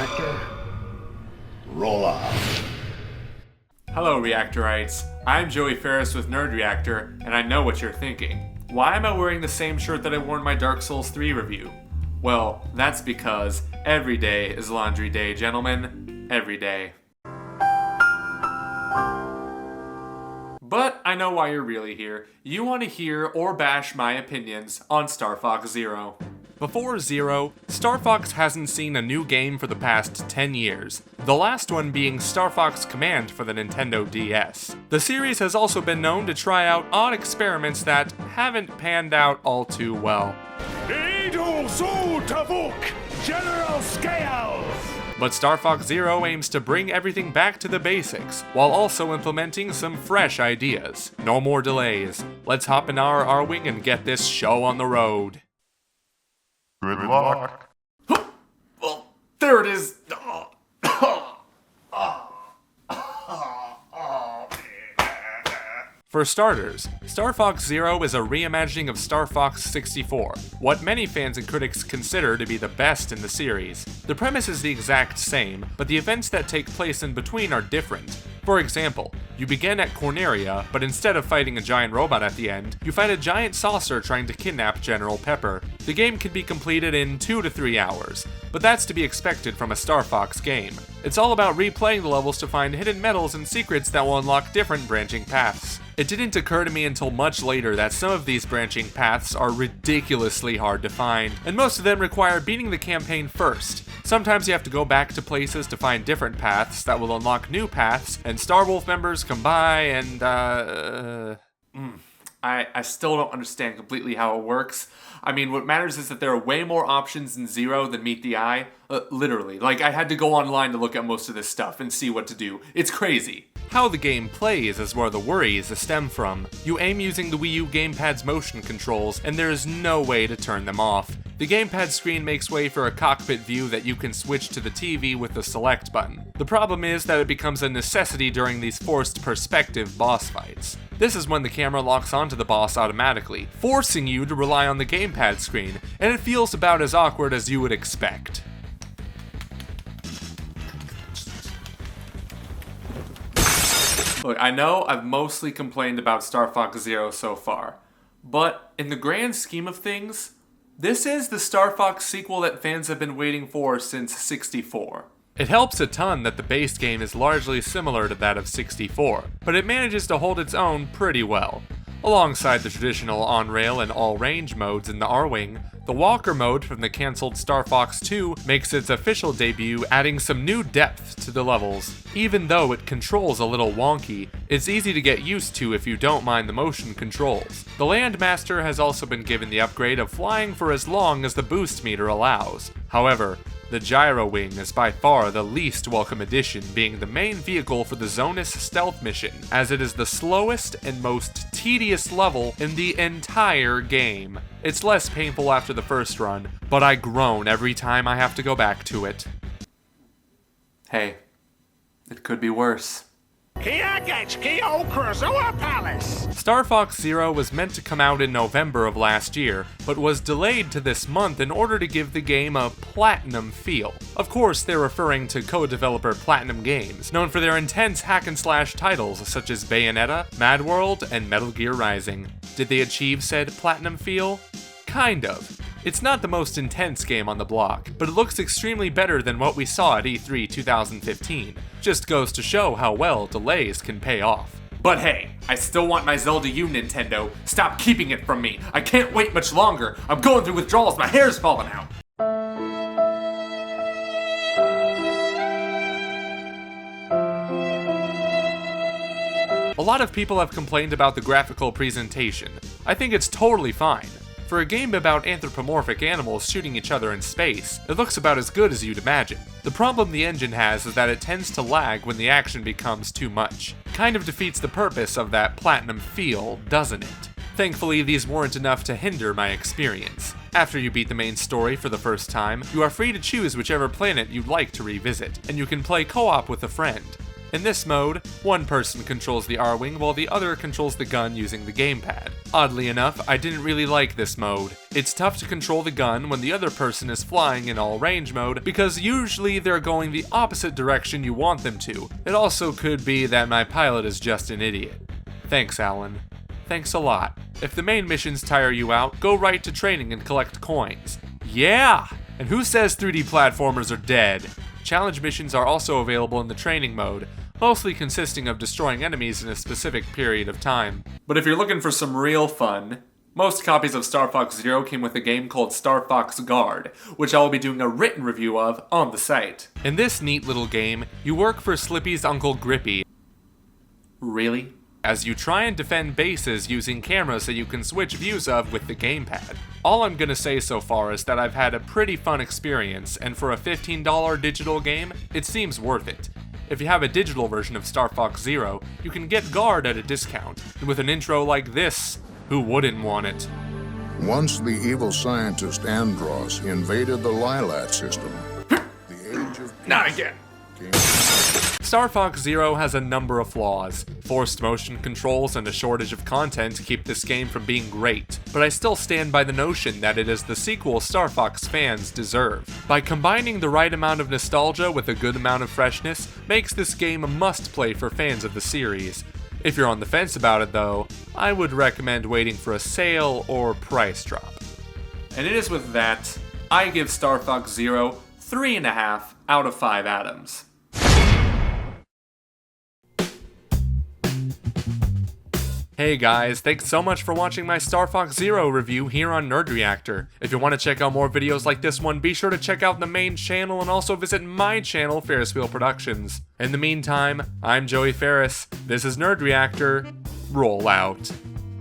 Reactor. Roll off. Hello, Reactorites. I'm Joey Ferris with Nerd Reactor, and I know what you're thinking. Why am I wearing the same shirt that I wore in my Dark Souls 3 review? Well, that's because every day is laundry day, gentlemen. Every day. But I know why you're really here. You want to hear or bash my opinions on Star Fox Zero. Before Zero, Star Fox hasn't seen a new game for the past 10 years, the last one being Star Fox Command for the Nintendo DS. The series has also been known to try out odd experiments that haven't panned out all too well. General Scales! But Star Fox Zero aims to bring everything back to the basics, while also implementing some fresh ideas. No more delays. Let's hop in our R-Wing and get this show on the road. Good luck. Well, there it is. For starters, Star Fox Zero is a reimagining of Star Fox 64, what many fans and critics consider to be the best in the series. The premise is the exact same, but the events that take place in between are different. For example, you begin at Corneria, but instead of fighting a giant robot at the end, you fight a giant saucer trying to kidnap General Pepper. The game can be completed in 2 to 3 hours, but that's to be expected from a Star Fox game. It's all about replaying the levels to find hidden medals and secrets that will unlock different branching paths. It didn't occur to me until much later that some of these branching paths are ridiculously hard to find, and most of them require beating the campaign first. Sometimes you have to go back to places to find different paths that will unlock new paths, and Star Wolf members come by and, I still don't understand completely how it works. I mean, what matters is that there are way more options in Zero than meet the eye. Literally. Like, I had to go online to look at most of this stuff and see what to do. It's crazy. How the game plays is where the worries stem from. You aim using the Wii U gamepad's motion controls, and there is no way to turn them off. The gamepad screen makes way for a cockpit view that you can switch to the TV with the select button. The problem is that it becomes a necessity during these forced perspective boss fights. This is when the camera locks onto the boss automatically, forcing you to rely on the gamepad screen, and it feels about as awkward as you would expect. Look, I know I've mostly complained about Star Fox Zero so far, but in the grand scheme of things, this is the Star Fox sequel that fans have been waiting for since 64. It helps a ton that the base game is largely similar to that of 64, but it manages to hold its own pretty well. Alongside the traditional on-rail and all-range modes in the R-Wing, the Walker mode from the cancelled Star Fox 2 makes its official debut, adding some new depth to the levels. Even though it controls a little wonky, it's easy to get used to if you don't mind the motion controls. The Landmaster has also been given the upgrade of flying for as long as the boost meter allows. However, the Gyro Wing is by far the least welcome addition, being the main vehicle for the Zonus stealth mission, as it is the slowest and most tedious level in the entire game. It's less painful after the first run, but I groan every time I have to go back to it. Hey, it could be worse. Star Fox Zero was meant to come out in November of last year, but was delayed to this month in order to give the game a platinum feel. Of course, they're referring to co-developer Platinum Games, known for their intense hack-and-slash titles such as Bayonetta, Mad World, and Metal Gear Rising. Did they achieve said platinum feel? Kind of. It's not the most intense game on the block, but it looks extremely better than what we saw at E3 2015. Just goes to show how well delays can pay off. But hey, I still want my Zelda U, Nintendo. Stop keeping it from me. I can't wait much longer. I'm going through withdrawals, my hair's falling out. A lot of people have complained about the graphical presentation. I think it's totally fine. For a game about anthropomorphic animals shooting each other in space, it looks about as good as you'd imagine. The problem the engine has is that it tends to lag when the action becomes too much. Kind of defeats the purpose of that platinum feel, doesn't it? Thankfully, these weren't enough to hinder my experience. After you beat the main story for the first time, you are free to choose whichever planet you'd like to revisit, and you can play co-op with a friend. In this mode, one person controls the R-Wing while the other controls the gun using the gamepad. Oddly enough, I didn't really like this mode. It's tough to control the gun when the other person is flying in all range mode, because usually they're going the opposite direction you want them to. It also could be that my pilot is just an idiot. Thanks, Alan. Thanks a lot. If the main missions tire you out, go right to training and collect coins. Yeah! And who says 3D platformers are dead? Challenge missions are also available in the training mode, mostly consisting of destroying enemies in a specific period of time. But if you're looking for some real fun, most copies of Star Fox Zero came with a game called Star Fox Guard, which I will be doing a written review of on the site. In this neat little game, you work for Slippy's Uncle Grippy. Really? As you try and defend bases using cameras that you can switch views of with the gamepad. All I'm gonna say so far is that I've had a pretty fun experience, and for a $15 digital game, it seems worth it. If you have a digital version of Star Fox Zero, you can get Guard at a discount, and with an intro like this, who wouldn't want it? Once the evil scientist Andros invaded the Lilat system, the age of Not again! came. Star Fox Zero has a number of flaws. Forced motion controls and a shortage of content keep this game from being great, but I still stand by the notion that it is the sequel Star Fox fans deserve. By combining the right amount of nostalgia with a good amount of freshness, makes this game a must-play for fans of the series. If you're on the fence about it though, I would recommend waiting for a sale or price drop. And it is with that, I give Star Fox Zero 3.5 out of 5 atoms. Hey guys, thanks so much for watching my Star Fox Zero review here on Nerd Reactor. If you want to check out more videos like this one, be sure to check out the main channel and also visit my channel, Ferris Wheel Productions. In the meantime, I'm Joey Ferris, this is Nerd Reactor, roll out.